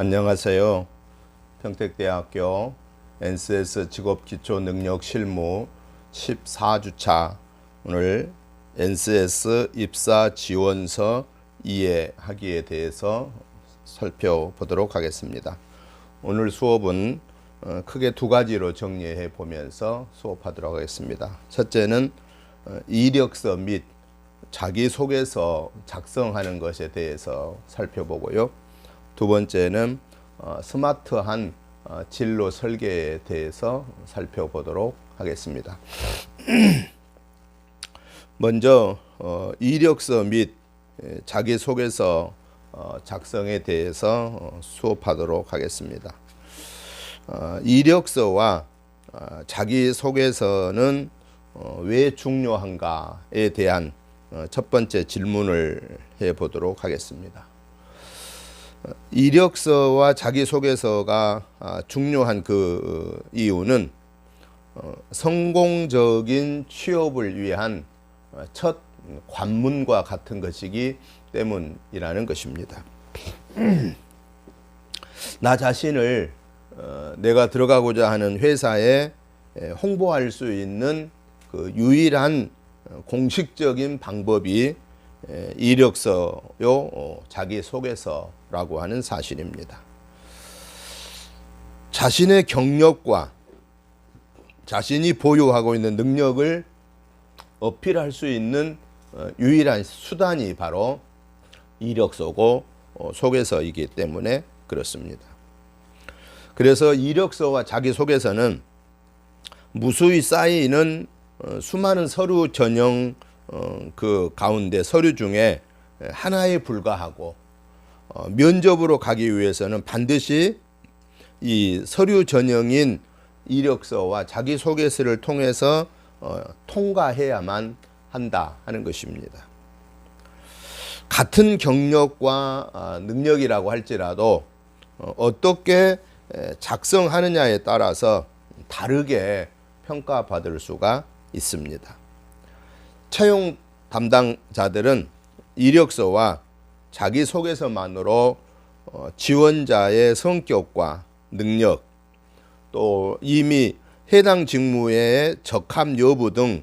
안녕하세요. 평택대학교 NCS 직업기초능력실무 14주차 오늘 NCS 입사지원서 이해하기에 대해서 살펴보도록 하겠습니다. 오늘 수업은 크게 두 가지로 정리해 보면서 수업하도록 하겠습니다. 첫째는 이력서 및 자기소개서 작성하는 것에 대해서 살펴보고요. 두 번째는 스마트한 진로 설계에 대해서 살펴보도록 하겠습니다. 먼저 이력서 및 자기소개서 작성에 대해서 수업하도록 하겠습니다. 이력서와 자기소개서는 왜 중요한가에 대한 첫 번째 질문을 해보도록 하겠습니다. 이력서와 자기소개서가 중요한 그 이유는 성공적인 취업을 위한 첫 관문과 같은 것이기 때문이라는 것입니다. 나 자신을 내가 들어가고자 하는 회사에 홍보할 수 있는 그 유일한 공식적인 방법이 이력서요, 자기소개서라고 하는 사실입니다. 자신의 경력과 자신이 보유하고 있는 능력을 어필할 수 있는 유일한 수단이 바로 이력서고 소개서이기 때문에 그렇습니다. 그래서 이력서와 자기소개서는 무수히 쌓이는 수많은 서류 전형 그 가운데 서류 중에 하나에 불과하고 면접으로 가기 위해서는 반드시 이 서류 전형인 이력서와 자기소개서를 통해서 통과해야만 한다 하는 것입니다. 같은 경력과 능력이라고 할지라도 어떻게 작성하느냐에 따라서 다르게 평가받을 수가 있습니다. 채용 담당자들은 이력서와 자기소개서만으로 지원자의 성격과 능력, 또 이미 해당 직무의 적합 여부 등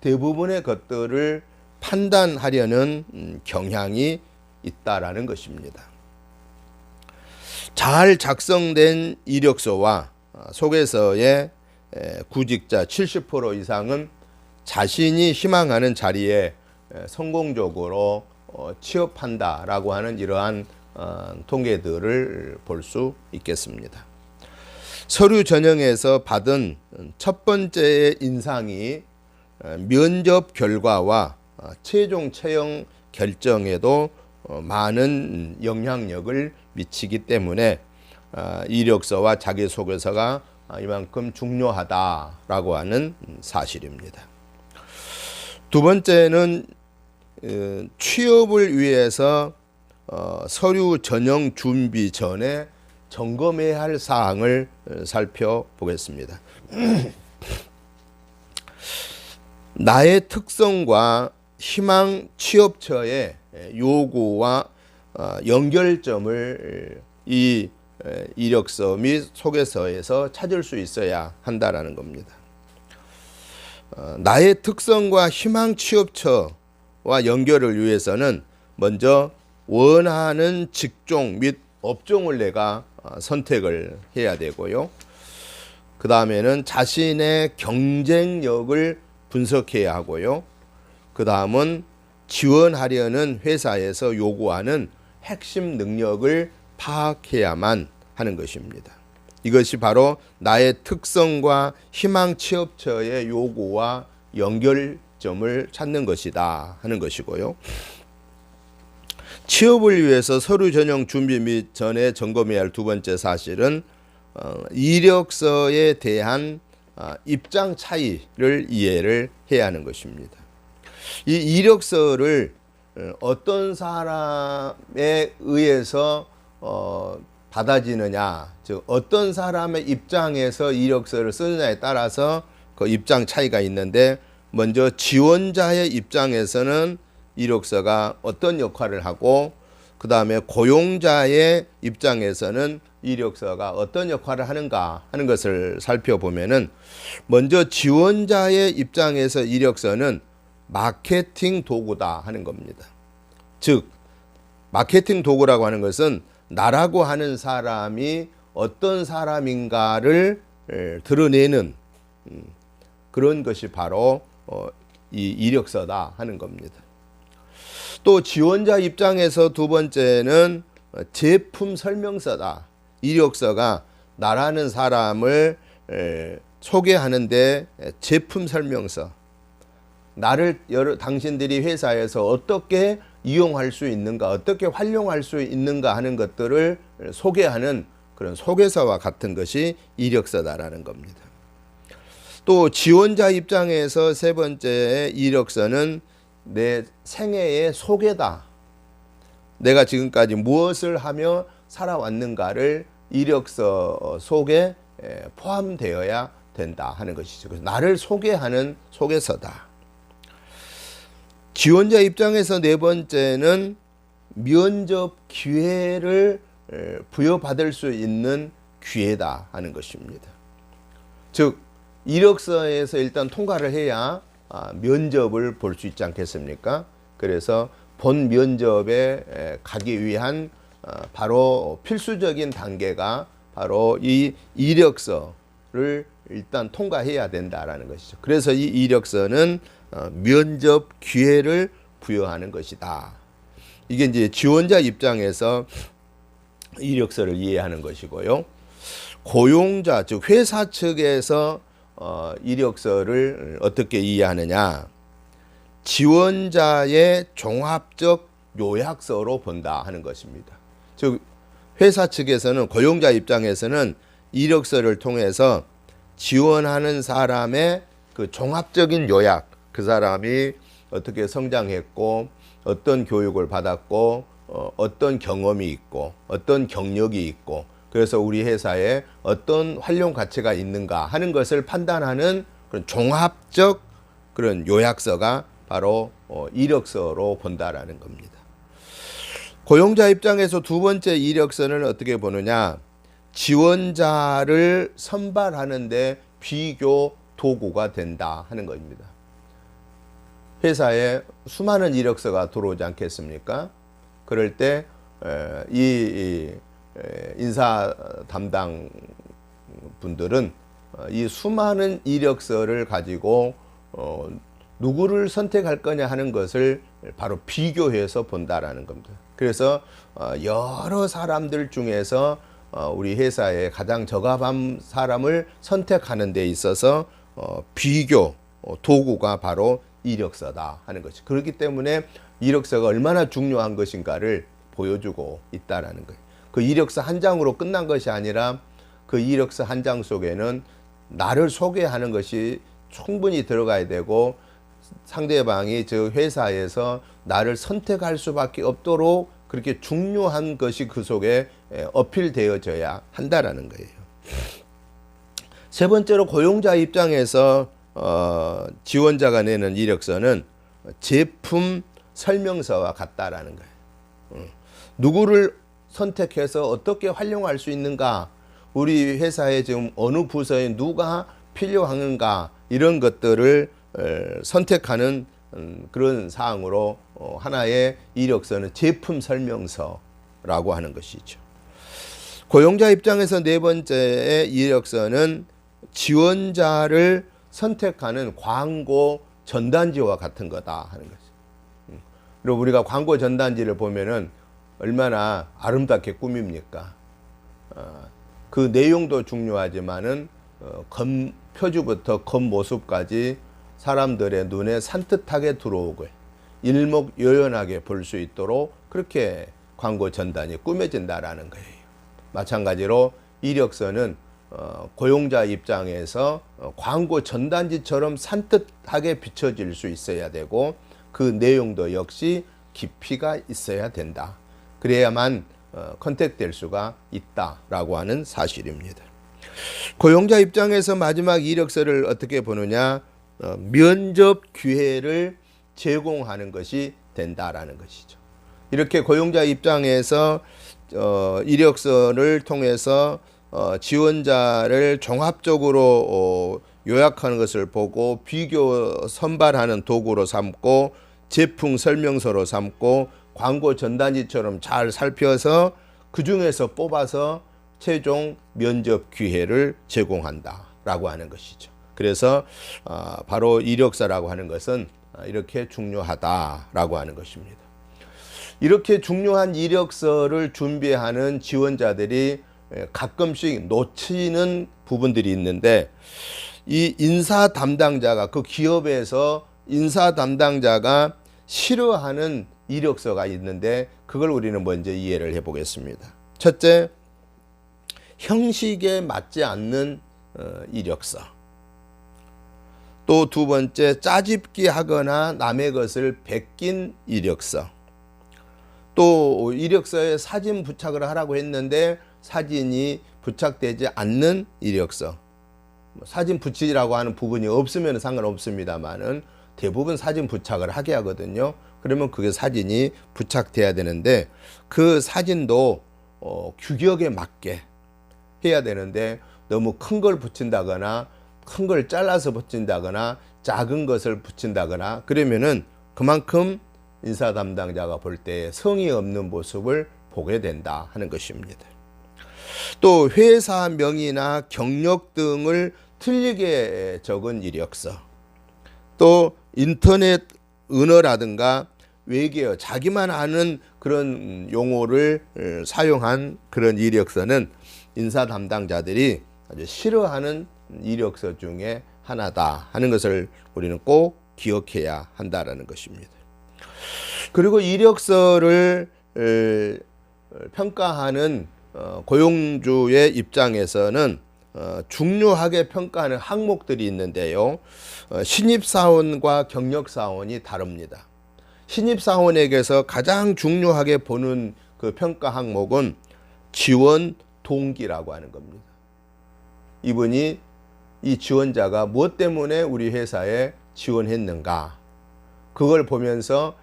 대부분의 것들을 판단하려는 경향이 있다라는 것입니다. 잘 작성된 이력서와 소개서의 구직자 70% 이상은 자신이 희망하는 자리에 성공적으로 취업한다라고 하는 이러한 통계들을 볼 수 있겠습니다. 서류 전형에서 받은 첫 번째 인상이 면접 결과와 최종 채용 결정에도 많은 영향력을 미치기 때문에 이력서와 자기소개서가 이만큼 중요하다라고 하는 사실입니다. 두 번째는 취업을 위해서 서류 전형 준비 전에 점검해야 할 사항을 살펴보겠습니다. 나의 특성과 희망 취업처의 요구와 연결점을 이 이력서 및 소개서에서 찾을 수 있어야 한다라는 겁니다. 나의 특성과 희망 취업처와 연결을 위해서는 먼저 원하는 직종 및 업종을 내가 선택을 해야 되고요. 그 다음에는 자신의 경쟁력을 분석해야 하고요. 그 다음은 지원하려는 회사에서 요구하는 핵심 능력을 파악해야만 하는 것입니다. 이것이 바로 나의 특성과 희망 취업처의 요구와 연결점을 찾는 것이다 하는 것이고요. 취업을 위해서 서류 전형 준비 및 전에 점검해야 할 두 번째 사실은 이력서에 대한 입장 차이를 이해를 해야 하는 것입니다. 이 이력서를 어떤 사람에 의해서 받아지느냐, 즉 어떤 사람의 입장에서 이력서를 쓰느냐에 따라서 그 입장 차이가 있는데, 먼저 지원자의 입장에서는 이력서가 어떤 역할을 하고 그 다음에 고용자의 입장에서는 이력서가 어떤 역할을 하는가 하는 것을 살펴보면은 먼저 지원자의 입장에서 이력서는 마케팅 도구다 하는 겁니다. 즉 마케팅 도구라고 하는 것은 나라고 하는 사람이 어떤 사람인가를 드러내는 그런 것이 바로 이 이력서다 하는 겁니다. 또 지원자 입장에서 두 번째는 제품 설명서다. 이력서가 나라는 사람을 소개하는데 제품 설명서, 나를 당신들이 회사에서 어떻게 이용할 수 있는가, 어떻게 활용할 수 있는가 하는 것들을 소개하는 그런 소개서와 같은 것이 이력서다라는 겁니다. 또 지원자 입장에서 세 번째 이력서는 내 생애의 소개다. 내가 지금까지 무엇을 하며 살아왔는가를 이력서 속에 포함되어야 된다 하는 것이죠. 그래서 나를 소개하는 소개서다. 지원자 입장에서 네 번째는 면접 기회를 부여받을 수 있는 기회다 하는 것입니다. 즉 이력서에서 일단 통과를 해야 면접을 볼 수 있지 않겠습니까? 그래서 본 면접에 가기 위한 바로 필수적인 단계가 바로 이 이력서를 일단 통과해야 된다라는 것이죠. 그래서 이 이력서는 면접 기회를 부여하는 것이다. 이게 이제 지원자 입장에서 이력서를 이해하는 것이고요. 고용자 즉 회사 측에서 이력서를 어떻게 이해하느냐? 지원자의 종합적 요약서로 본다 하는 것입니다. 즉 회사 측에서는 고용자 입장에서는 이력서를 통해서 지원하는 사람의 그 종합적인 요약, 그 사람이 어떻게 성장했고 어떤 교육을 받았고 어떤 경험이 있고 어떤 경력이 있고 그래서 우리 회사에 어떤 활용 가치가 있는가 하는 것을 판단하는 그런 종합적 그런 요약서가 바로 이력서로 본다라는 겁니다. 고용자 입장에서 두 번째 이력서는 어떻게 보느냐? 지원자를 선발하는 데 비교 도구가 된다 하는 것입니다. 회사에 수많은 이력서가 들어오지 않겠습니까? 그럴 때 이 인사 담당 분들은 이 수많은 이력서를 가지고 누구를 선택할 거냐 하는 것을 바로 비교해서 본다라는 겁니다. 그래서 여러 사람들 중에서 우리 회사에 가장 적합한 사람을 선택하는 데 있어서 비교 도구가 바로 이력서다 하는 것이. 그렇기 때문에 이력서가 얼마나 중요한 것인가를 보여주고 있다라는 거예요. 그 이력서 한 장으로 끝난 것이 아니라 그 이력서 한 장 속에는 나를 소개하는 것이 충분히 들어가야 되고 상대방이 저 회사에서 나를 선택할 수밖에 없도록 그렇게 중요한 것이 그 속에 어필되어져야 한다라는 거예요. 세 번째로 고용자 입장에서 지원자가 내는 이력서는 제품 설명서와 같다라는 거예요. 누구를 선택해서 어떻게 활용할 수 있는가, 우리 회사에 지금 어느 부서에 누가 필요한가 이런 것들을 선택하는 그런 사항으로 하나의 이력서는 제품 설명서라고 하는 것이죠. 고용자 입장에서 네 번째의 이력서는 지원자를 선택하는 광고 전단지와 같은 거다 하는 거죠. 그리고 우리가 광고 전단지를 보면은 얼마나 아름답게 꾸밉니까? 그 내용도 중요하지만은 표지부터 겉모습까지 사람들의 눈에 산뜻하게 들어오고 일목요연하게 볼 수 있도록 그렇게 광고 전단이 꾸며진다라는 거예요. 마찬가지로 이력서는 고용자 입장에서 광고 전단지처럼 산뜻하게 비춰질 수 있어야 되고 그 내용도 역시 깊이가 있어야 된다. 그래야만 컨택될 수가 있다라고 하는 사실입니다. 고용자 입장에서 마지막 이력서를 어떻게 보느냐? 면접 기회를 제공하는 것이 된다라는 것이죠. 이렇게 고용자 입장에서 이력서를 통해서 지원자를 종합적으로 요약하는 것을 보고 비교 선발하는 도구로 삼고 제품 설명서로 삼고 광고 전단지처럼 잘 살펴서 그 중에서 뽑아서 최종 면접 기회를 제공한다라고 하는 것이죠. 그래서 바로 이력서라고 하는 것은 이렇게 중요하다라고 하는 것입니다. 이렇게 중요한 이력서를 준비하는 지원자들이 가끔씩 놓치는 부분들이 있는데, 이 인사 담당자가, 그 기업에서 인사 담당자가 싫어하는 이력서가 있는데, 그걸 우리는 먼저 이해를 해 보겠습니다. 첫째, 형식에 맞지 않는 이력서. 또 두 번째, 짜집기 하거나 남의 것을 베낀 이력서. 또 이력서에 사진 부착을 하라고 했는데 사진이 부착되지 않는 이력서. 사진 붙이라고 하는 부분이 없으면 상관없습니다만은 대부분 사진 부착을 하게 하거든요. 그러면 그게 사진이 부착돼야 되는데, 그 사진도 규격에 맞게 해야 되는데 너무 큰 걸 붙인다거나 큰 걸 잘라서 붙인다거나 작은 것을 붙인다거나 그러면은 그만큼 인사 담당자가 볼 때 성의 없는 모습을 보게 된다 하는 것입니다. 또 회사명이나 경력 등을 틀리게 적은 이력서, 또 인터넷 언어라든가 외계어, 자기만 아는 그런 용어를 사용한 그런 이력서는 인사 담당자들이 아주 싫어하는 이력서 중에 하나다 하는 것을 우리는 꼭 기억해야 한다는 것입니다. 그리고 이력서를 평가하는 고용주의 입장에서는 중요하게 평가하는 항목들이 있는데요. 신입사원과 경력사원이 다릅니다. 신입사원에게서 가장 중요하게 보는 그 평가 항목은 지원 동기라고 하는 겁니다. 이분이, 이 지원자가 무엇 때문에 우리 회사에 지원했는가, 그걸 보면서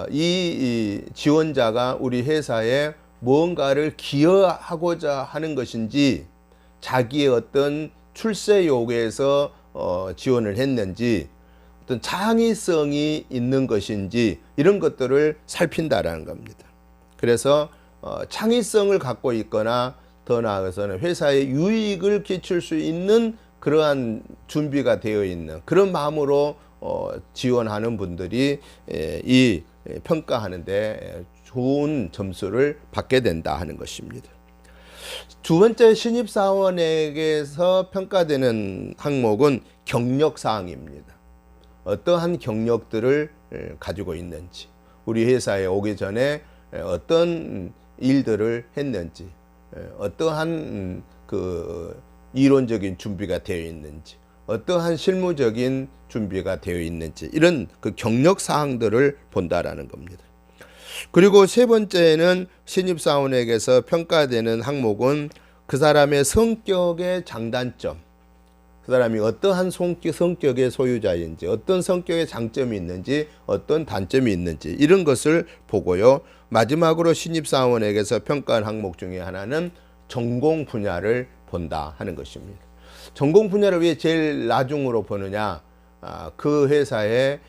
이 지원자가 우리 회사에 뭔가를 기여하고자 하는 것인지, 자기의 어떤 출세 요구에서 지원을 했는지, 어떤 창의성이 있는 것인지, 이런 것들을 살핀다라는 겁니다. 그래서 창의성을 갖고 있거나 더 나아가서는 회사에 유익을 끼칠 수 있는 그러한 준비가 되어 있는 그런 마음으로 지원하는 분들이 이 평가하는데 좋은 점수를 받게 된다 하는 것입니다. 두 번째, 신입사원에게서 평가되는 항목은 경력사항입니다. 어떠한 경력들을 가지고 있는지, 우리 회사에 오기 전에 어떤 일들을 했는지, 어떠한 그 이론적인 준비가 되어 있는지, 어떠한 실무적인 준비가 되어 있는지, 이런 그 경력 사항들을 본다라는 겁니다. 그리고 세 번째는 신입사원에게서 평가되는 항목은 그 사람의 성격의 장단점, 그 사람이 어떠한 성격의 소유자인지, 어떤 성격의 장점이 있는지, 어떤 단점이 있는지, 이런 것을 보고요. 마지막으로 신입사원에게서 평가한 항목 중에 하나는 전공 분야를 본다 하는 것입니다. 전공 분야를 왜 제일 나중으로 보느냐? 그 회사에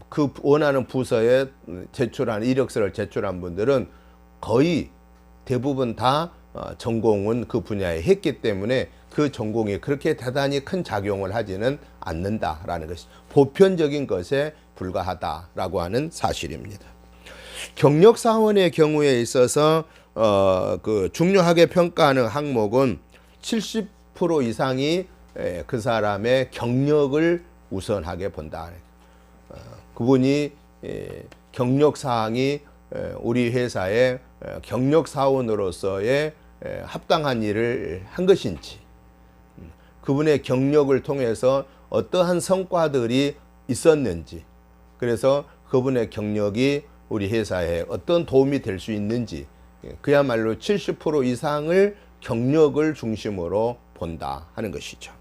그 원하는 부서에 제출한 이력서를 제출한 분들은 거의 대부분 다 전공은 그 분야에 했기 때문에 그 전공이 그렇게 대단히 큰 작용을 하지는 않는다라는 것이 보편적인 것에 불과하다라고 하는 사실입니다. 경력사원의 경우에 있어서 그 중요하게 평가하는 항목은 70% 이상이 그 사람의 경력을 우선하게 본다. 그분이 경력사항이 우리 회사의 경력사원으로서의 합당한 일을 한 것인지, 그분의 경력을 통해서 어떠한 성과들이 있었는지, 그래서 그분의 경력이 우리 회사에 어떤 도움이 될 수 있는지, 그야말로 70% 이상을 경력을 중심으로 본다 하는 것이죠.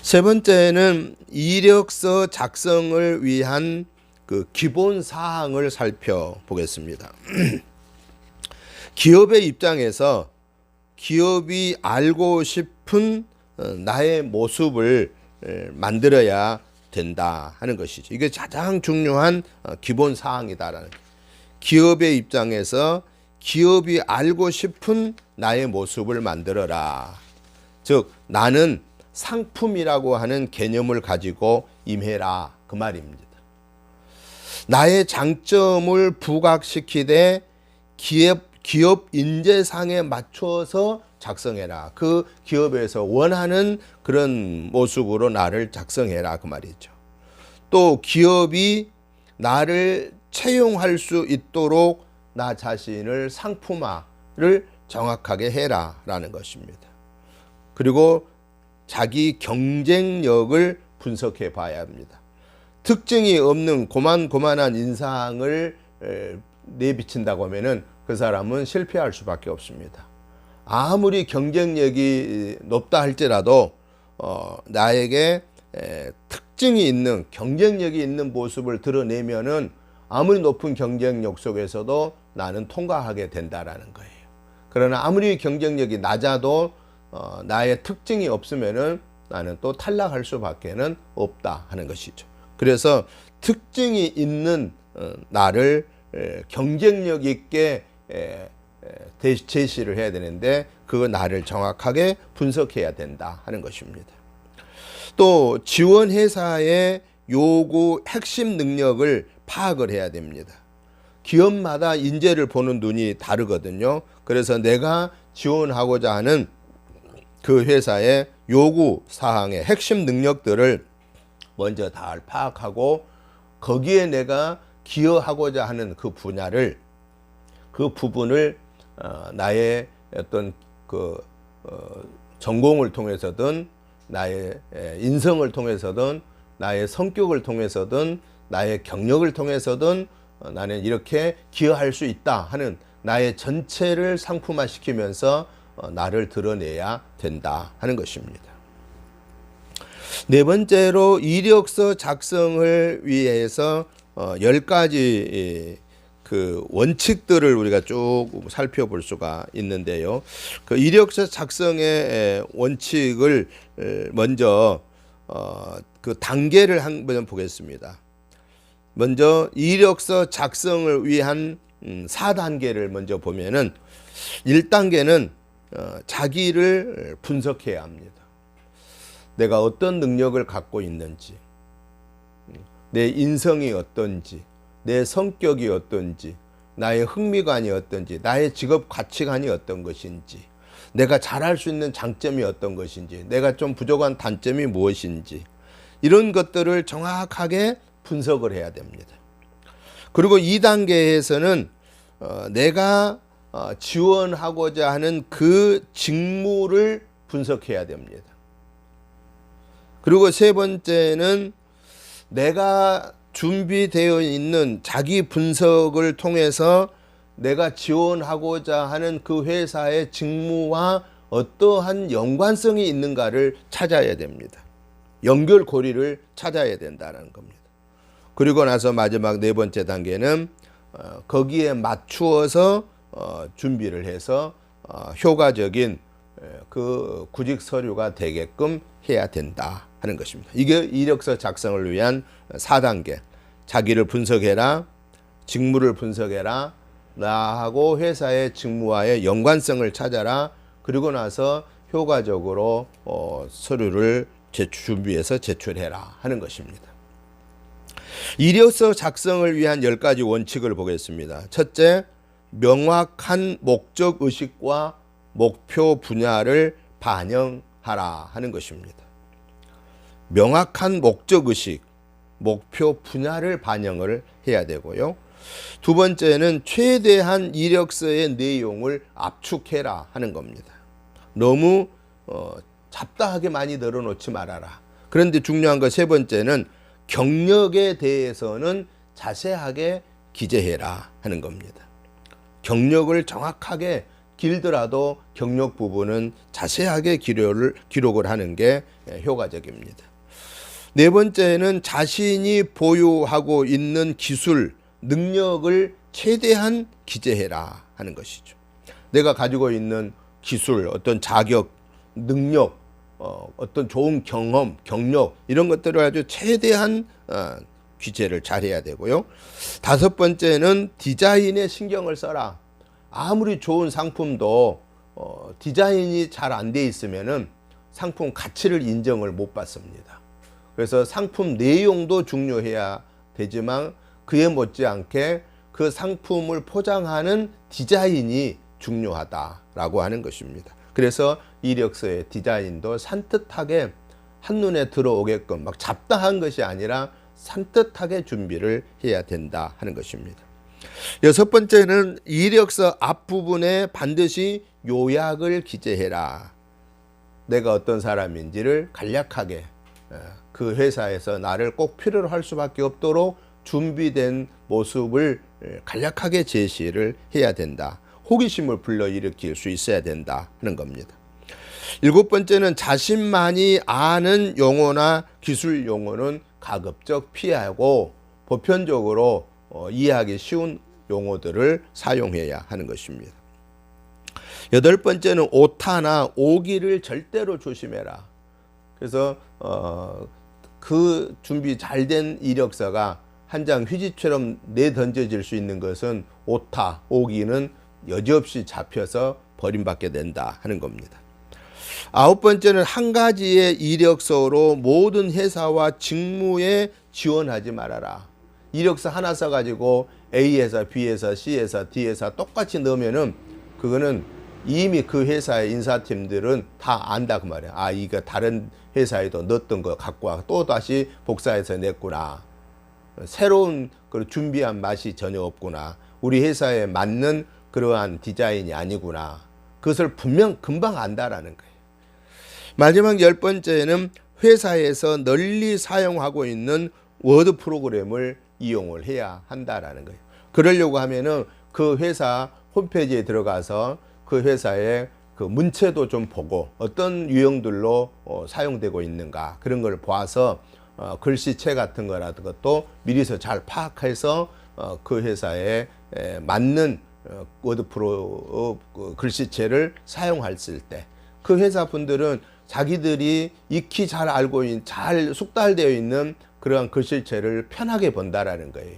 세 번째는 이력서 작성을 위한 그 기본 사항을 살펴보겠습니다. 기업의 입장에서 기업이 알고 싶은 나의 모습을 만들어야 된다 하는 것이죠. 이게 가장 중요한 기본 사항이다라는 거예요. 기업의 입장에서 기업이 알고 싶은 나의 모습을 만들어라. 즉 나는 상품이라고 하는 개념을 가지고 임해라 그 말입니다. 나의 장점을 부각시키되 기업 인재상에 맞춰서 작성해라. 그 기업에서 원하는 그런 모습으로 나를 작성해라 그 말이죠. 또 기업이 나를 채용할 수 있도록 나 자신을 상품화를 정확하게 해라라는 것입니다. 그리고 자기 경쟁력을 분석해 봐야 합니다. 특징이 없는 고만고만한 인상을 내비친다고 하면은 그 사람은 실패할 수밖에 없습니다. 아무리 경쟁력이 높다 할지라도 나에게 특징이 있는 경쟁력이 있는 모습을 드러내면은 아무리 높은 경쟁력 속에서도 나는 통과하게 된다라는 거예요. 그러나 아무리 경쟁력이 낮아도 나의 특징이 없으면은 나는 또 탈락할 수밖에는 없다 하는 것이죠. 그래서 특징이 있는 나를 경쟁력 있게 제시를 해야 되는데 그 나를 정확하게 분석해야 된다 하는 것입니다. 또 지원 회사의 요구 핵심 능력을 파악을 해야 됩니다. 기업마다 인재를 보는 눈이 다르거든요. 그래서 내가 지원하고자 하는 그 회사의 요구 사항의 핵심 능력들을 먼저 다 파악하고 거기에 내가 기여하고자 하는 그 분야를 그 부분을 나의 어떤 전공을 통해서든 나의 인성을 통해서든 나의 성격을 통해서든 나의 경력을 통해서든 나는 이렇게 기여할 수 있다 하는 나의 전체를 상품화시키면서 나를 드러내야 된다 하는 것입니다. 네 번째로 이력서 작성을 위해서 10가지 그 원칙들을 우리가 쭉 살펴볼 수가 있는데요. 그 이력서 작성의 원칙을 먼저 그 단계를 한번 보겠습니다. 먼저 이력서 작성을 위한 4단계를 먼저 보면은 1단계는 자기를 분석해야 합니다. 내가 어떤 능력을 갖고 있는지, 내 인성이 어떤지, 내 성격이 어떤지, 나의 흥미관이 어떤지, 나의 직업 가치관이 어떤 것인지, 내가 잘할 수 있는 장점이 어떤 것인지, 내가 좀 부족한 단점이 무엇인지 이런 것들을 정확하게 분석을 해야 됩니다. 그리고 2단계에서는 내가 지원하고자 하는 그 직무를 분석해야 됩니다. 그리고 세 번째는 내가 준비되어 있는 자기 분석을 통해서 내가 지원하고자 하는 그 회사의 직무와 어떠한 연관성이 있는가를 찾아야 됩니다. 연결고리를 찾아야 된다는 겁니다. 그리고 나서 마지막 네 번째 단계는 거기에 맞추어서 준비를 해서 효과적인 그 구직 서류가 되게끔 해야 된다 하는 것입니다. 이게 이력서 작성을 위한 4단계. 자기를 분석해라, 직무를 분석해라, 나하고 회사의 직무와의 연관성을 찾아라, 그리고 나서 효과적으로 서류를 준비해서 제출해라 하는 것입니다. 이력서 작성을 위한 10가지 원칙을 보겠습니다. 첫째, 명확한 목적의식과 목표 분야를 반영하라 하는 것입니다. 명확한 목적의식, 목표 분야를 반영을 해야 되고요. 두 번째는 최대한 이력서의 내용을 압축해라 하는 겁니다. 너무 잡다하게 많이 늘어놓지 말아라. 그런데 중요한 거 세 번째는 경력에 대해서는 자세하게 기재해라 하는 겁니다. 경력을 정확하게 길더라도 경력 부분은 자세하게 기록을 하는 게 효과적입니다. 네 번째는 자신이 보유하고 있는 기술, 능력을 최대한 기재해라 하는 것이죠. 내가 가지고 있는 기술, 어떤 자격, 능력, 어떤 좋은 경험, 경력 이런 것들을 아주 최대한 기재를 잘해야 되고요. 다섯 번째는 디자인에 신경을 써라. 아무리 좋은 상품도 디자인이 잘 안 돼 있으면은 상품 가치를 인정을 못 받습니다. 그래서 상품 내용도 중요해야 되지만 그에 못지않게 그 상품을 포장하는 디자인이 중요하다라고 하는 것입니다. 그래서 이력서의 디자인도 산뜻하게 한눈에 들어오게끔 막 잡다한 것이 아니라 산뜻하게 준비를 해야 된다 하는 것입니다. 여섯 번째는 이력서 앞부분에 반드시 요약을 기재해라. 내가 어떤 사람인지를 간략하게 그 회사에서 나를 꼭 필요로 할 수밖에 없도록 준비된 모습을 간략하게 제시를 해야 된다. 호기심을 불러일으킬 수 있어야 된다 하는 겁니다. 일곱 번째는 자신만이 아는 용어나 기술 용어는 가급적 피하고 보편적으로 이해하기 쉬운 용어들을 사용해야 하는 것입니다. 여덟 번째는 오타나 오기를 절대로 조심해라. 그래서 그 준비 잘 된 이력서가 한 장 휴지처럼 내던져질 수 있는 것은 오타, 오기는 여지없이 잡혀서 버림받게 된다 하는 겁니다. 아홉 번째는 한 가지의 이력서로 모든 회사와 직무에 지원하지 말아라. 이력서 하나 써가지고 A회사, B회사, C회사, D회사 똑같이 넣으면은 그거는 이미 그 회사의 인사팀들은 다 안다 그 말이야. 아, 이거 다른 회사에도 넣었던 거 갖고 와. 또 다시 복사해서 냈구나. 새로운 그 준비한 맛이 전혀 없구나. 우리 회사에 맞는 그러한 디자인이 아니구나. 그것을 분명 금방 안다라는 거예요. 마지막 열 번째는 회사에서 널리 사용하고 있는 워드 프로그램을 이용을 해야 한다라는 거예요. 그러려고 하면은 그 회사 홈페이지에 들어가서 그 회사의 그 문체도 좀 보고 어떤 유형들로 사용되고 있는가 그런 걸 봐서 글씨체 같은 거라든 것도 미리서 잘 파악해서 그 회사에 맞는 워드 프로 글씨체를 사용했을 때 그 회사 분들은 자기들이 익히 잘 알고 있는 잘 숙달되어 있는 그러한 글씨체를 편하게 본다라는 거예요.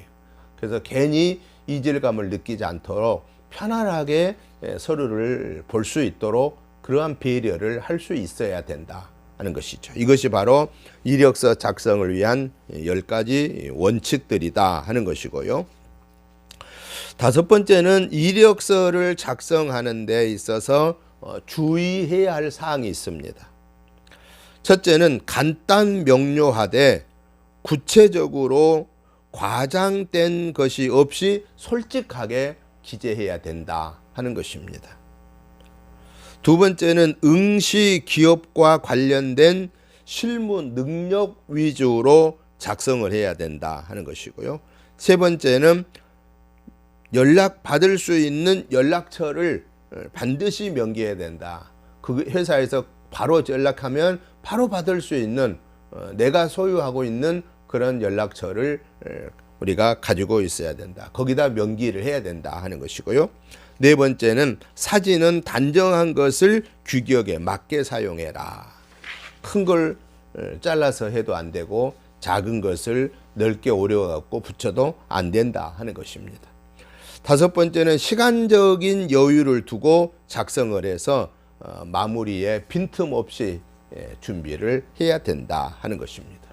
그래서 괜히 이질감을 느끼지 않도록 편안하게 서류를 볼 수 있도록 그러한 배려를 할 수 있어야 된다 하는 것이죠. 이것이 바로 이력서 작성을 위한 10가지 원칙들이다 하는 것이고요. 다섯 번째는 이력서를 작성하는 데 있어서 주의해야 할 사항이 있습니다. 첫째는 간단 명료하되 구체적으로 과장된 것이 없이 솔직하게 기재해야 된다 하는 것입니다. 두 번째는 응시 기업과 관련된 실무 능력 위주로 작성을 해야 된다 하는 것이고요. 세 번째는 연락받을 수 있는 연락처를 반드시 명기해야 된다. 그 회사에서 바로 연락하면 바로 받을 수 있는 내가 소유하고 있는 그런 연락처를 우리가 가지고 있어야 된다. 거기다 명기를 해야 된다 하는 것이고요. 네 번째는 사진은 단정한 것을 규격에 맞게 사용해라. 큰 걸 잘라서 해도 안 되고 작은 것을 넓게 오려갖고 붙여도 안 된다 하는 것입니다. 다섯 번째는 시간적인 여유를 두고 작성을 해서 마무리에 빈틈없이 준비를 해야 된다 하는 것입니다.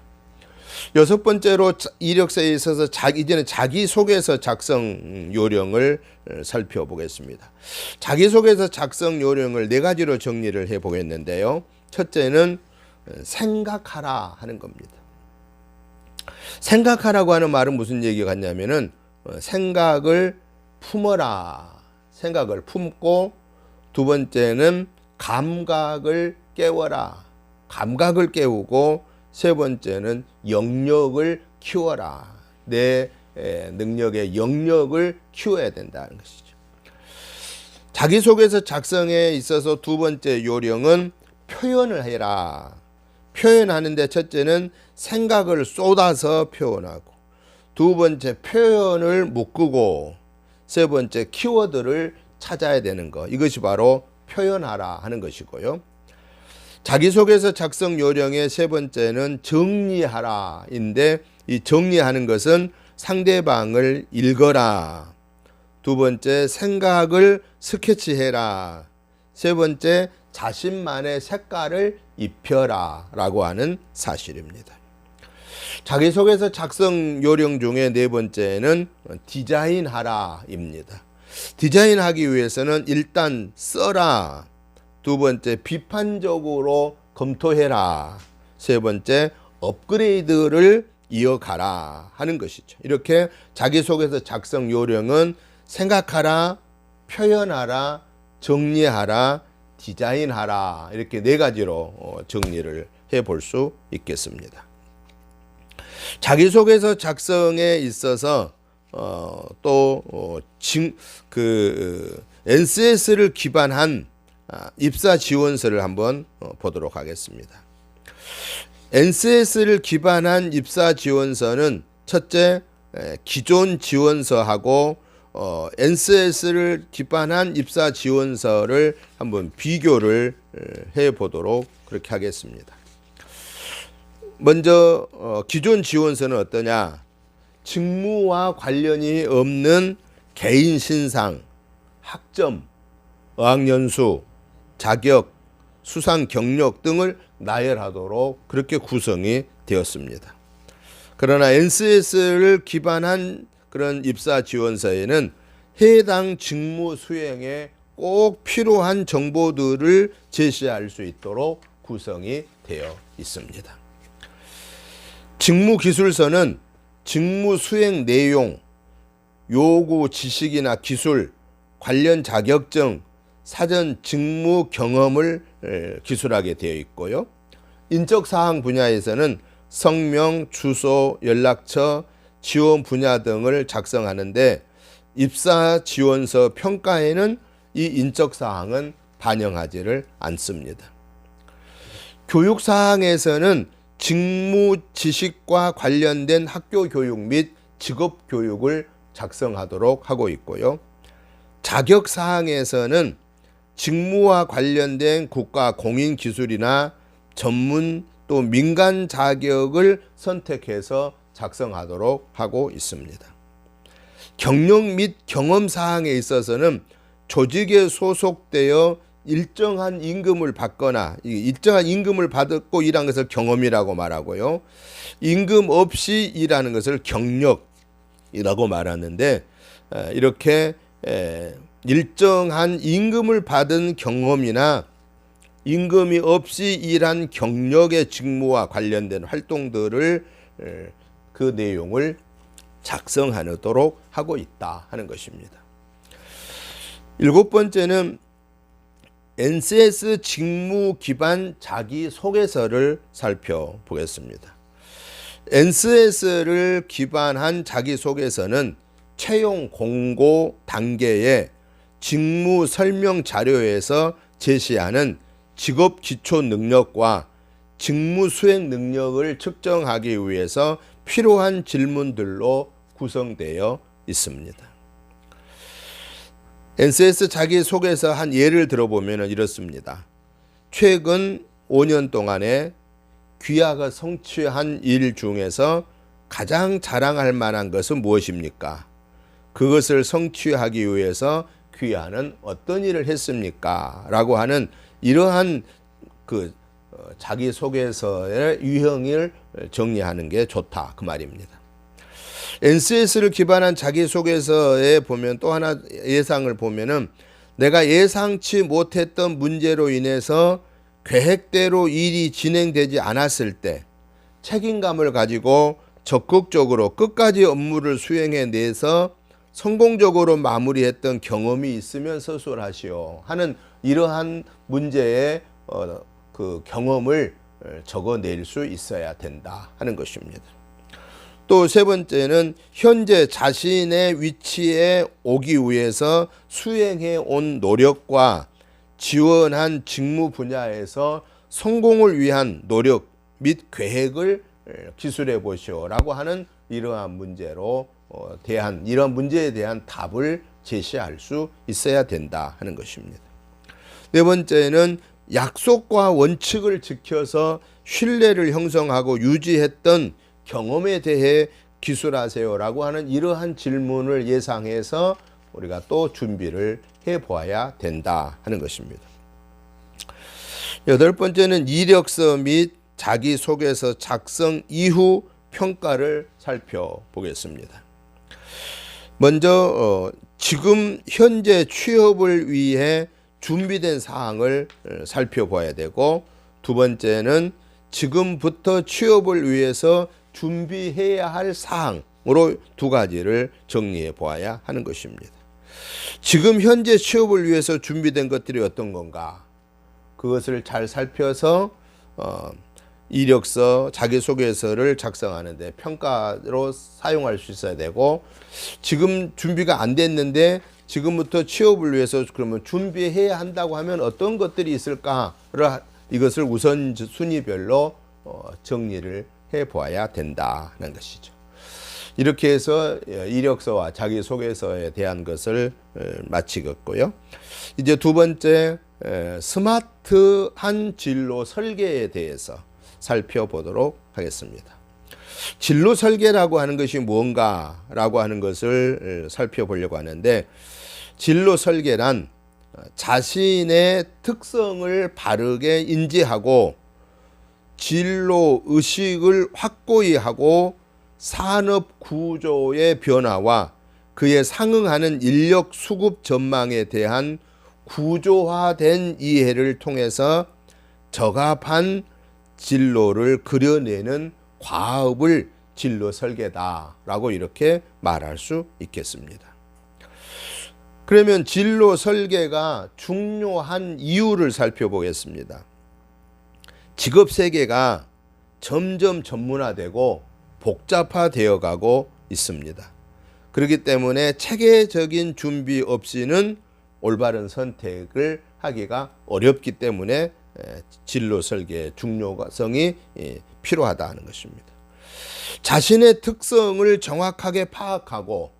여섯 번째로 이력서에 있어서 이제는 자기소개서 작성 요령을 살펴보겠습니다. 자기소개서 작성 요령을 네 가지로 정리를 해보겠는데요. 첫째는 생각하라 하는 겁니다. 생각하라고 하는 말은 무슨 얘기 같냐면은 생각을 품어라. 생각을 품고 두 번째는 감각을 깨워라. 감각을 깨우고 세 번째는 영역을 키워라. 내 능력의 영역을 키워야 된다는 것이죠. 자기소개서 작성에 있어서 두 번째 요령은 표현을 해라. 표현하는데 첫째는 생각을 쏟아서 표현하고, 두 번째 표현을 묶고, 세 번째 키워드를 찾아야 되는 것. 이것이 바로 표현하라 하는 것이고요. 자기소개서 작성 요령의 세 번째는 정리하라인데, 이 정리하는 것은 상대방을 읽어라, 두 번째 생각을 스케치해라, 세 번째 자신만의 색깔을 입혀라 라고 하는 사실입니다. 자기소개서 작성 요령 중에 네 번째는 디자인하라입니다. 디자인하기 위해서는 일단 써라, 두 번째 비판적으로 검토해라, 세 번째 업그레이드를 이어가라 하는 것이죠. 이렇게 자기소개서 작성 요령은 생각하라, 표현하라, 정리하라, 디자인하라, 이렇게 네 가지로 정리를 해볼 수 있겠습니다. 자기소개서 작성에 있어서 NCS를 기반한 입사 지원서를 한번 보도록 하겠습니다. NCS를 기반한 입사 지원서는 첫째, 기존 지원서하고 NCS를 기반한 입사 지원서를 한번 비교를 해 보도록 그렇게 하겠습니다. 먼저 기존 지원서는 어떠냐? 직무와 관련이 없는 개인 신상, 학점, 어학연수, 자격, 수상 경력 등을 나열하도록 그렇게 구성이 되었습니다. 그러나 NCS를 기반한 그런 입사 지원서에는 해당 직무 수행에 꼭 필요한 정보들을 제시할 수 있도록 구성이 되어 있습니다. 직무기술서는 직무 수행 내용, 요구 지식이나 기술, 관련 자격증, 사전 직무 경험을 기술하게 되어 있고요. 인적사항 분야에서는 성명, 주소, 연락처, 지원 분야 등을 작성하는데 입사 지원서 평가에는 이 인적사항은 반영하지를 않습니다. 교육사항에서는 직무 지식과 관련된 학교 교육 및 직업 교육을 작성하도록 하고 있고요. 자격사항에서는 직무와 관련된 국가 공인 기술이나 전문 또 민간 자격을 선택해서 작성하도록 하고 있습니다. 경력 및 경험 사항에 있어서는 조직에 소속되어 일정한 임금을 받거나 일정한 임금을 받고 일한 것을 경험이라고 말하고요. 임금 없이 일하는 것을 경력이라고 말하는데 이렇게 일정한 임금을 받은 경험이나 임금이 없이 일한 경력의 직무와 관련된 활동들을 그 내용을 작성하도록 하고 있다 하는 것입니다. 일곱 번째는 NCS 직무 기반 자기소개서를 살펴보겠습니다. NCS를 기반한 자기소개서는 채용 공고 단계의 직무 설명 자료에서 제시하는 직업 기초 능력과 직무 수행 능력을 측정하기 위해서 필요한 질문들로 구성되어 있습니다. NCS 자기소개서 한 예를 들어보면 이렇습니다. 최근 5년 동안에 귀하가 성취한 일 중에서 가장 자랑할 만한 것은 무엇입니까? 그것을 성취하기 위해서 귀하는 어떤 일을 했습니까? 라고 하는 이러한 자기소개서의 유형을 정리하는 게 좋다 그 말입니다. NCS를 기반한 자기소개서에 보면 또 하나 예상을 보면은 내가 예상치 못했던 문제로 인해서 계획대로 일이 진행되지 않았을 때 책임감을 가지고 적극적으로 끝까지 업무를 수행해내서 성공적으로 마무리했던 경험이 있으면 서술하시오 하는 이러한 문제의 그 경험을 적어낼 수 있어야 된다 하는 것입니다. 또 세 번째는 현재 자신의 위치에 오기 위해서 수행해 온 노력과 지원한 직무 분야에서 성공을 위한 노력, 및 계획을 기술해 보시오라고 하는 이러한 문제로 이런 문제에 대한 답을 제시할 수 있어야 된다 하는 것입니다. 네 번째는 약속과 원칙을 지켜서 신뢰를 형성하고 유지했던 경험에 대해 기술하세요라고 하는 이러한 질문을 예상해서 우리가 또 준비를 해보아야 된다 하는 것입니다. 여덟 번째는 이력서 및 자기소개서 작성 이후 평가를 살펴보겠습니다. 먼저 지금 현재 취업을 위해 준비된 사항을 살펴봐야 되고, 두 번째는 지금부터 취업을 위해서 준비해야 할 사항으로 두 가지를 정리해 보아야 하는 것입니다. 지금 현재 취업을 위해서 준비된 것들이 어떤 건가? 그것을 잘 살펴서 이력서, 자기소개서를 작성하는데 평가로 사용할 수 있어야 되고, 지금 준비가 안 됐는데 지금부터 취업을 위해서 그러면 준비해야 한다고 하면 어떤 것들이 있을까를 이것을 우선순위별로 정리를 해보아야 된다는 것이죠. 이렇게 해서 이력서와 자기소개서에 대한 것을 마치겠고요. 이제 두 번째, 스마트한 진로 설계에 대해서 살펴보도록 하겠습니다. 진로 설계라고 하는 것이 무언가라고 하는 것을 살펴보려고 하는데, 진로 설계란 자신의 특성을 바르게 인지하고 진로 의식을 확고히 하고 산업 구조의 변화와 그에 상응하는 인력 수급 전망에 대한 구조화된 이해를 통해서 적합한 진로를 그려내는 과업을 진로 설계다라고 이렇게 말할 수 있겠습니다. 그러면 진로 설계가 중요한 이유를 살펴보겠습니다. 직업 세계가 점점 전문화되고 복잡화되어 가고 있습니다. 그렇기 때문에 체계적인 준비 없이는 올바른 선택을 하기가 어렵기 때문에 진로 설계의 중요성이 필요하다 하는 것입니다. 자신의 특성을 정확하게 파악하고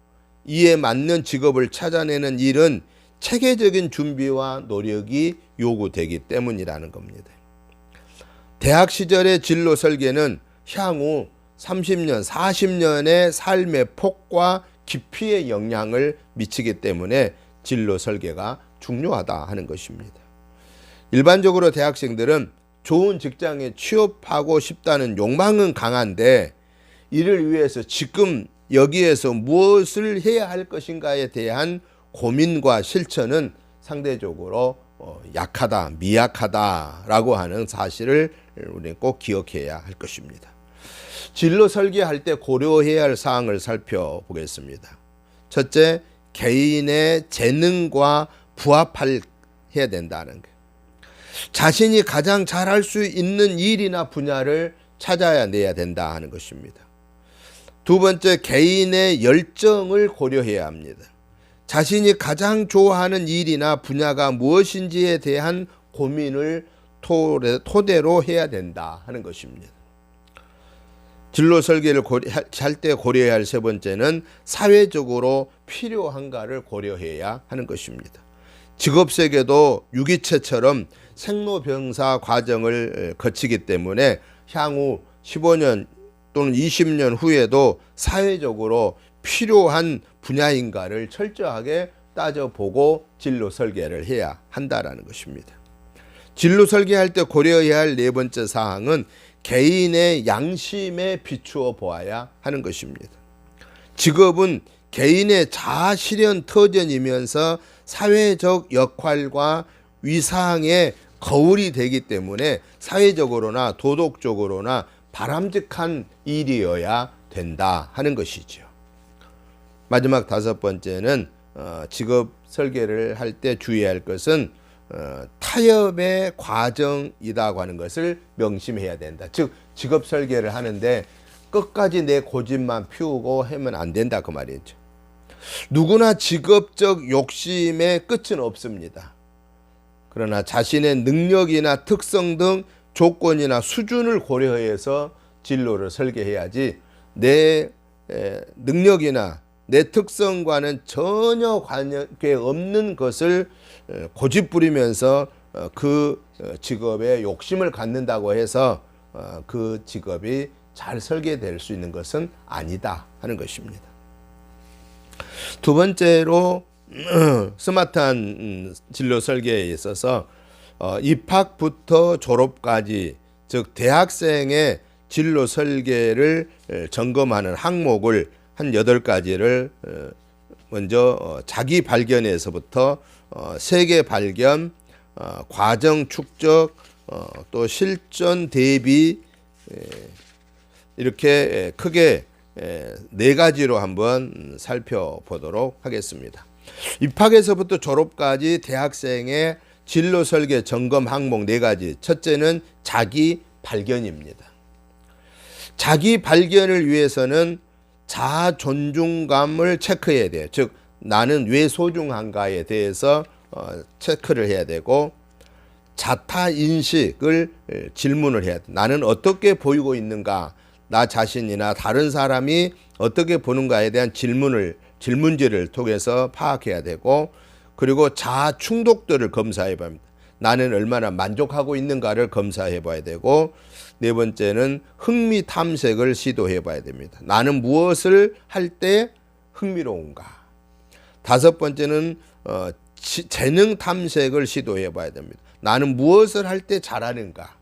이에 맞는 직업을 찾아내는 일은 체계적인 준비와 노력이 요구되기 때문이라는 겁니다. 대학 시절의 진로 설계는 향후 30년, 40년의 삶의 폭과 깊이에 영향을 미치기 때문에 진로 설계가 중요하다 하는 것입니다. 일반적으로 대학생들은 좋은 직장에 취업하고 싶다는 욕망은 강한데, 이를 위해서 지금 여기에서 무엇을 해야 할 것인가에 대한 고민과 실천은 상대적으로 약하다, 미약하다라고 하는 사실을 우리는 꼭 기억해야 할 것입니다. 진로 설계할 때 고려해야 할 사항을 살펴보겠습니다. 첫째, 개인의 재능과 부합해야 된다는 것. 자신이 가장 잘할 수 있는 일이나 분야를 찾아내야 된다 하는 것입니다. 두 번째, 개인의 열정을 고려해야 합니다. 자신이 가장 좋아하는 일이나 분야가 무엇인지에 대한 고민을 토대로 해야 된다 하는 것입니다. 진로 설계를 할 때 고려해야 할 세 번째는 사회적으로 필요한가를 고려해야 하는 것입니다. 직업세계도 유기체처럼 생로병사 과정을 거치기 때문에 향후 15년 또는 20년 후에도 사회적으로 필요한 분야인가를 철저하게 따져보고 진로 설계를 해야 한다는 것입니다. 진로 설계할 때 고려해야 할 네 번째 사항은 개인의 양심에 비추어 보아야 하는 것입니다. 직업은 개인의 자아 실현 터전이면서 사회적 역할과 위상의 거울이 되기 때문에 사회적으로나 도덕적으로나 바람직한 일이어야 된다 하는 것이죠. 마지막 다섯 번째는 직업 설계를 할 때 주의해야 할 것은 타협의 과정이라고 하는 것을 명심해야 된다. 즉 직업 설계를 하는데 끝까지 내 고집만 피우고 하면 안 된다 그 말이죠. 누구나 직업적 욕심의 끝은 없습니다. 그러나 자신의 능력이나 특성 등 조건이나 수준을 고려해서 진로를 설계해야지 내 능력이나 내 특성과는 전혀 관계 없는 것을 고집부리면서 그 직업에 욕심을 갖는다고 해서 그 직업이 잘 설계될 수 있는 것은 아니다 하는 것입니다. 두 번째로 스마트한 진로 설계에 있어서 입학부터 졸업까지, 즉 대학생의 진로 설계를 점검하는 항목을 한 8가지를 먼저 자기 발견에서부터 세계 발견, 과정 축적, 또 실전 대비, 이렇게 크게 4가지로 한번 살펴보도록 하겠습니다. 입학에서부터 졸업까지 대학생의 진로 설계 점검 항목 4가지. 첫째는 자기 발견입니다. 자기 발견을 위해서는 자아 존중감을 체크해야 돼요. 즉 나는 왜 소중한가에 대해서 체크를 해야 되고, 자타 인식을 질문을 해야 돼. 나는 어떻게 보이고 있는가, 나 자신이나 다른 사람이 어떻게 보는가에 대한 질문지를 통해서 파악해야 되고, 그리고 자아 충족도를 검사해 봐야 합니다. 나는 얼마나 만족하고 있는가를 검사해 봐야 되고, 4번째는 흥미 탐색을 시도해 봐야 됩니다. 나는 무엇을 할 때 흥미로운가. 5번째는 재능 탐색을 시도해 봐야 됩니다. 나는 무엇을 할 때 잘하는가.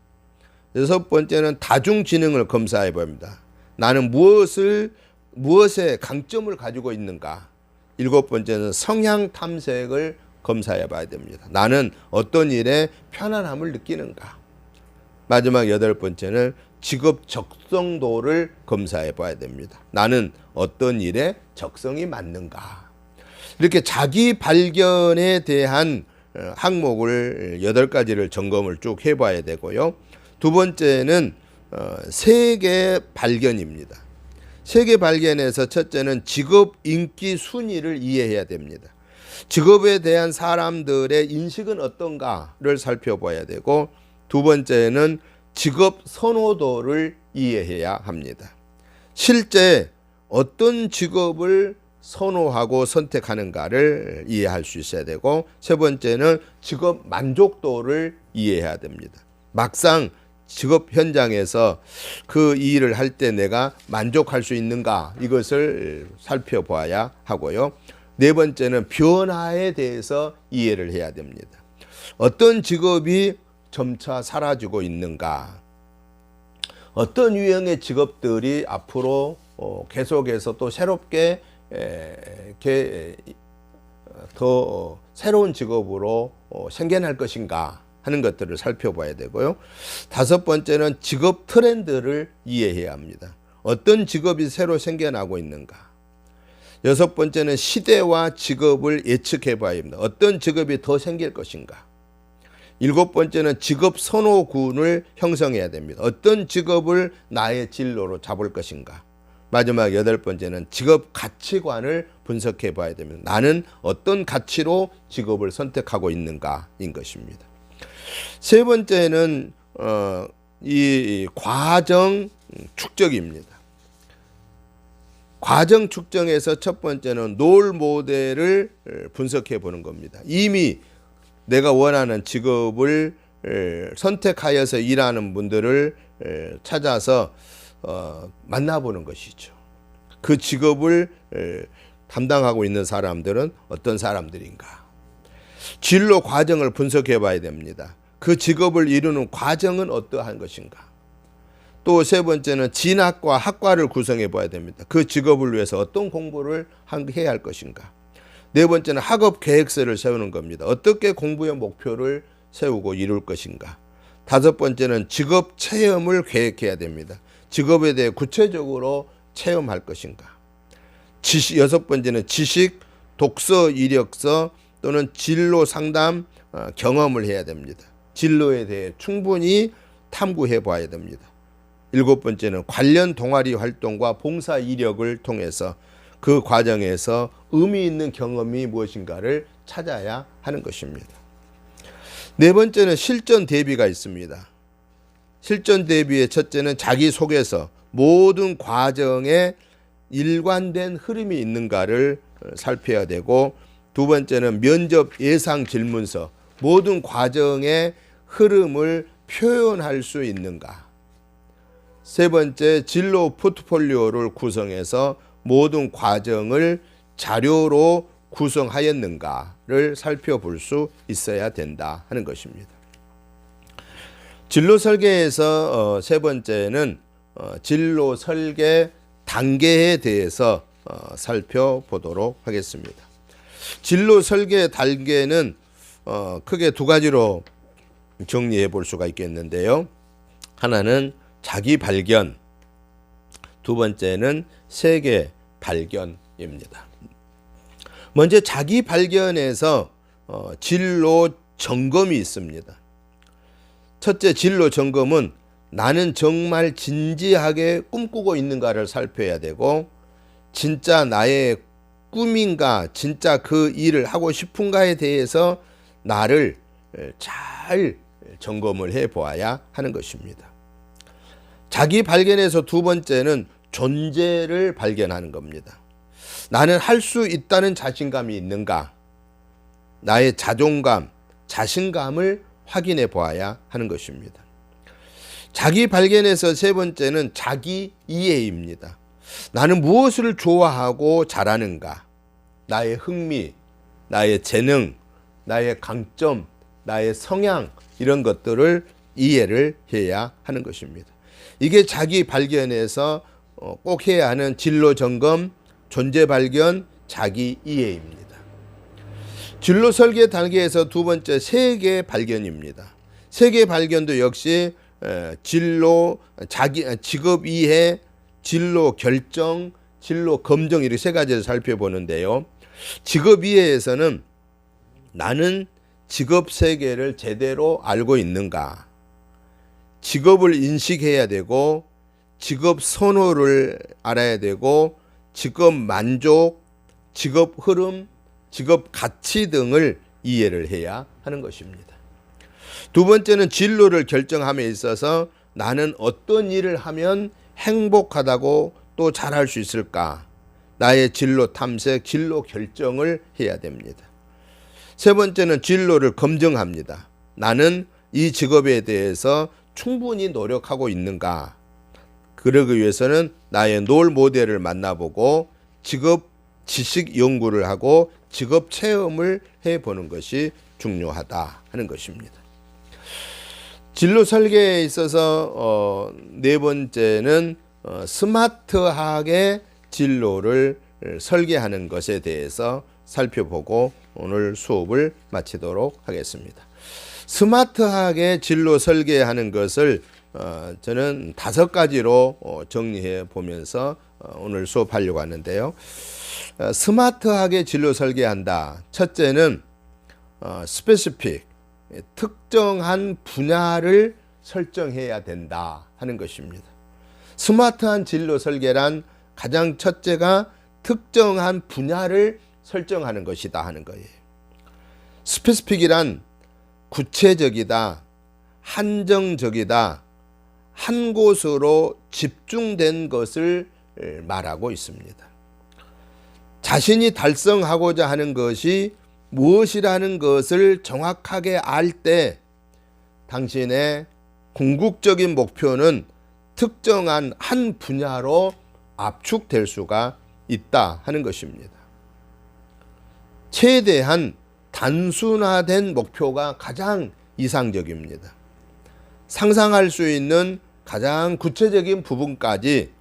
6번째는 다중지능을 검사해 봅니다. 나는 무엇에 강점을 가지고 있는가. 7번째는 성향 탐색을 검사해 봐야 됩니다. 나는 어떤 일에 편안함을 느끼는가. 마지막 8번째는 직업 적성도를 검사해 봐야 됩니다. 나는 어떤 일에 적성이 맞는가. 이렇게 자기 발견에 대한 항목을 8가지를 점검을 쭉 해봐야 되고요. 두 번째는 세계 발견입니다. 세계 발견에서 첫째는 직업 인기 순위를 이해해야 됩니다. 직업에 대한 사람들의 인식은 어떤가를 살펴봐야 되고, 두 번째는 직업 선호도를 이해해야 합니다. 실제 어떤 직업을 선호하고 선택하는가를 이해할 수 있어야 되고, 세 번째는 직업 만족도를 이해해야 됩니다. 막상 직업 현장에서 그 일을 할 때 내가 만족할 수 있는가, 이것을 살펴봐야 하고요. 4번째는 변화에 대해서 이해를 해야 됩니다. 어떤 직업이 점차 사라지고 있는가, 어떤 유형의 직업들이 앞으로 계속해서 또 새롭게 더 새로운 직업으로 생겨날 것인가 하는 것들을 살펴봐야 되고요. 5번째는 직업 트렌드를 이해해야 합니다. 어떤 직업이 새로 생겨나고 있는가. 6번째는 시대와 직업을 예측해 봐야 합니다. 어떤 직업이 더 생길 것인가. 7번째는 직업 선호군을 형성해야 됩니다. 어떤 직업을 나의 진로로 잡을 것인가. 마지막 8번째는 직업 가치관을 분석해 봐야 됩니다. 나는 어떤 가치로 직업을 선택하고 있는가인 것입니다. 세 번째는 이 과정 축적입니다. 과정 축정에서 첫 번째는 롤 모델을 분석해 보는 겁니다. 이미 내가 원하는 직업을 선택하여서 일하는 분들을 찾아서 만나보는 것이죠. 그 직업을 담당하고 있는 사람들은 어떤 사람들인가. 진로 과정을 분석해 봐야 됩니다. 그 직업을 이루는 과정은 어떠한 것인가. 또 세 번째는 진학과 학과를 구성해 봐야 됩니다. 그 직업을 위해서 어떤 공부를 해야 할 것인가. 4번째는 학업 계획서를 세우는 겁니다. 어떻게 공부의 목표를 세우고 이룰 것인가. 5번째는 직업 체험을 계획해야 됩니다. 직업에 대해 구체적으로 체험할 것인가. 6번째는 지식, 독서 이력서 또는 진로 상담 경험을 해야 됩니다. 진로에 대해 충분히 탐구해 봐야 됩니다. 7번째는 관련 동아리 활동과 봉사 이력을 통해서 그 과정에서 의미 있는 경험이 무엇인가를 찾아야 하는 것입니다. 4번째는 실전 대비가 있습니다. 실전 대비의 첫째는 자기소개서, 모든 과정에 일관된 흐름이 있는가를 살펴야 되고, 두 번째는 면접 예상 질문서, 모든 과정의 흐름을 표현할 수 있는가. 세 번째, 진로 포트폴리오를 구성해서 모든 과정을 자료로 구성하였는가를 살펴볼 수 있어야 된다 하는 것입니다. 진로 설계에서 세 번째는 진로 설계 단계에 대해서 살펴보도록 하겠습니다. 진로 설계 단계는 크게 두 가지로 정리해 볼 수가 있겠는데요. 하나는 자기 발견, 두 번째는 세계 발견입니다. 먼저 자기 발견에서 진로 점검이 있습니다. 첫째, 진로 점검은 나는 정말 진지하게 꿈꾸고 있는가를 살펴야 되고, 진짜 나의 꿈인가, 진짜 그 일을 하고 싶은가에 대해서 나를 잘 점검을 해 보아야 하는 것입니다. 자기 발견에서 두 번째는 존재를 발견하는 겁니다. 나는 할 수 있다는 자신감이 있는가, 나의 자존감, 자신감을 확인해 보아야 하는 것입니다. 자기 발견에서 세 번째는 자기 이해입니다. 나는 무엇을 좋아하고 잘하는가, 나의 흥미, 나의 재능, 나의 강점, 나의 성향, 이런 것들을 이해를 해야 하는 것입니다. 이게 자기 발견에서 꼭 해야 하는 진로 점검, 존재 발견, 자기 이해입니다. 진로 설계 단계에서 두 번째, 세계 발견입니다. 세계 발견도 역시 진로, 직업 이해, 진로 결정, 진로 검증, 이렇게 세 가지를 살펴보는데요. 직업 이해에서는 나는 직업 세계를 제대로 알고 있는가, 직업을 인식해야 되고, 직업 선호를 알아야 되고, 직업 만족, 직업 흐름, 직업 가치 등을 이해를 해야 하는 것입니다. 두 번째는 진로를 결정함에 있어서 나는 어떤 일을 하면 행복하다고 또 잘할 수 있을까, 나의 진로 탐색, 진로 결정을 해야 됩니다. 세 번째는 진로를 검증합니다. 나는 이 직업에 대해서 충분히 노력하고 있는가, 그러기 위해서는 나의 롤 모델을 만나보고 직업 지식 연구를 하고 직업 체험을 해보는 것이 중요하다 하는 것입니다. 진로 설계에 있어서 네 번째는 스마트하게 진로를 설계하는 것에 대해서 살펴보고 오늘 수업을 마치도록 하겠습니다. 스마트하게 진로 설계하는 것을 저는 5가지로 정리해 보면서 오늘 수업하려고 하는데요. 스마트하게 진로 설계한다. 첫째는 스페시픽, 특정한 분야를 설정해야 된다 하는 것입니다. 스마트한 진로 설계란 가장 첫째가 특정한 분야를 설정하는 것이다 하는 거예요. 스페시픽이란 구체적이다, 한정적이다, 한 곳으로 집중된 것을 말하고 있습니다. 자신이 달성하고자 하는 것이 무엇이라는 것을 정확하게 알 때 당신의 궁극적인 목표는 특정한 한 분야로 압축될 수가 있다 하는 것입니다. 최대한 단순화된 목표가 가장 이상적입니다. 상상할 수 있는 가장 구체적인 부분까지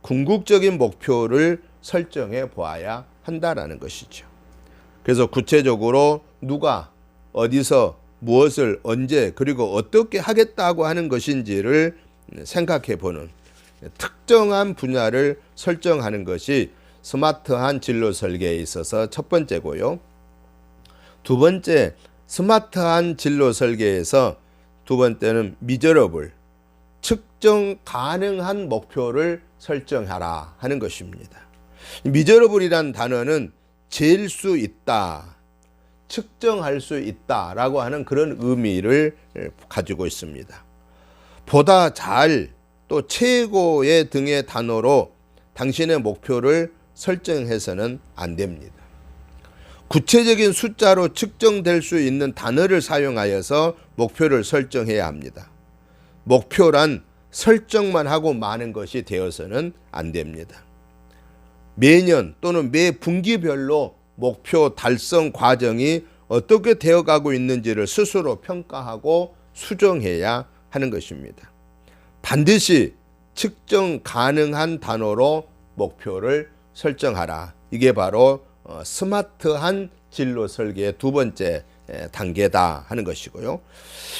궁극적인 목표를 설정해 보아야 한다라는 것이죠. 그래서 구체적으로 누가 어디서 무엇을 언제 그리고 어떻게 하겠다고 하는 것인지를 생각해 보는 특정한 분야를 설정하는 것이 스마트한 진로 설계에 있어서 첫 번째고요. 두 번째, 스마트한 진로 설계에서 두 번째는 미저러블, 측정 가능한 목표를 설정하라 하는 것입니다. 미저러블이란 단어는 잴 수 있다, 측정할 수 있다라고 하는 그런 의미를 가지고 있습니다. 보다 잘 또 최고의 등의 단어로 당신의 목표를 설정해서는 안 됩니다. 구체적인 숫자로 측정될 수 있는 단어를 사용하여서 목표를 설정해야 합니다. 목표란 설정만 하고 마는 것이 되어서는 안 됩니다. 매년 또는 매 분기별로 목표 달성 과정이 어떻게 되어가고 있는지를 스스로 평가하고 수정해야 하는 것입니다. 반드시 측정 가능한 단어로 목표를 설정하라. 이게 바로 스마트한 진로 설계의 두 번째 단계다 하는 것이고요.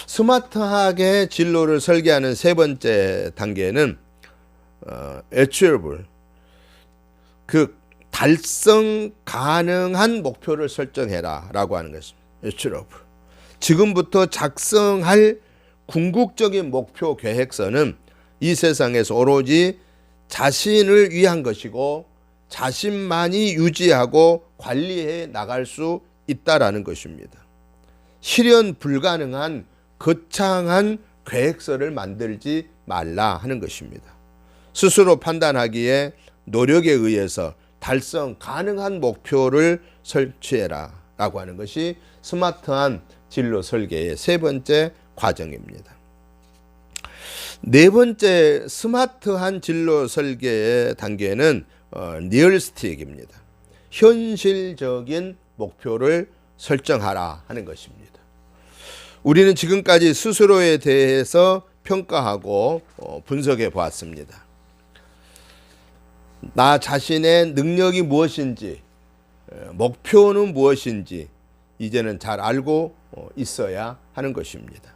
스마트하게 진로를 설계하는 세 번째 단계는 achievable, 그 달성 가능한 목표를 설정해라 라고 하는 것입니다. achievable. 지금부터 작성할 궁극적인 목표 계획서는 이 세상에서 오로지 자신을 위한 것이고 자신만이 유지하고 관리해 나갈 수 있다라는 것입니다. 실현 불가능한 거창한 계획서를 만들지 말라 하는 것입니다. 스스로 판단하기에 노력에 의해서 달성 가능한 목표를 설치해라 라고 하는 것이 스마트한 진로 설계의 세 번째 과정입니다. 네 번째 스마트한 진로 설계의 단계는 리얼스틱입니다. 현실적인 목표를 설정하라 하는 것입니다. 우리는 지금까지 스스로에 대해서 평가하고 분석해 보았습니다. 나 자신의 능력이 무엇인지, 목표는 무엇인지 이제는 잘 알고 있어야 하는 것입니다.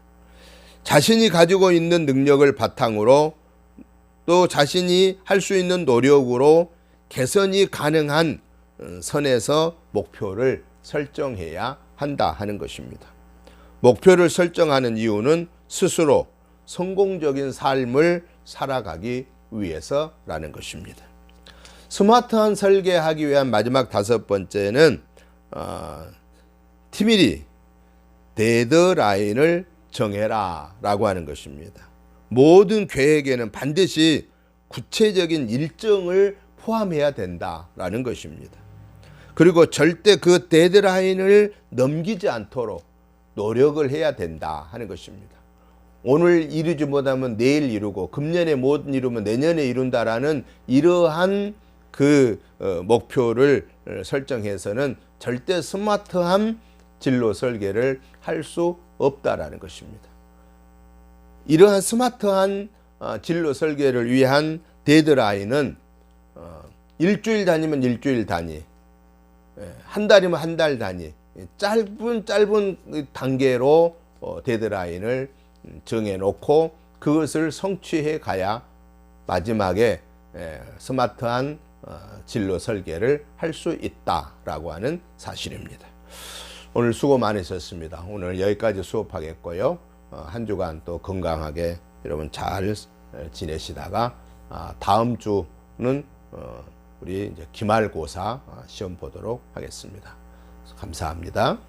자신이 가지고 있는 능력을 바탕으로 또 자신이 할 수 있는 노력으로 개선이 가능한 선에서 목표를 설정해야 한다 하는 것입니다. 목표를 설정하는 이유는 스스로 성공적인 삶을 살아가기 위해서라는 것입니다. 스마트한 설계하기 위한 마지막 다섯 번째는 티미리 데드라인을 정해라 라고 하는 것입니다. 모든 계획에는 반드시 구체적인 일정을 포함해야 된다라는 것입니다. 그리고 절대 그 데드라인을 넘기지 않도록 노력을 해야 된다 하는 것입니다. 오늘 이루지 못하면 내일 이루고 금년에 못 이루면 내년에 이룬다라는 이러한 그 목표를 설정해서는 절대 스마트한 진로 설계를 할 수 없다라는 것입니다. 이러한 스마트한 진로 설계를 위한 데드라인은 일주일 단위면 일주일 단위, 한 달이면 한 달 단위, 짧은 단계로 데드라인을 정해놓고 그것을 성취해 가야 마지막에 스마트한 진로 설계를 할 수 있다라고 하는 사실입니다. 오늘 수고 많으셨습니다. 오늘 여기까지 수업하겠고요. 한 주간 또 건강하게 여러분 잘 지내시다가 다음 주는 우리 이제 기말고사 시험 보도록 하겠습니다. 감사합니다.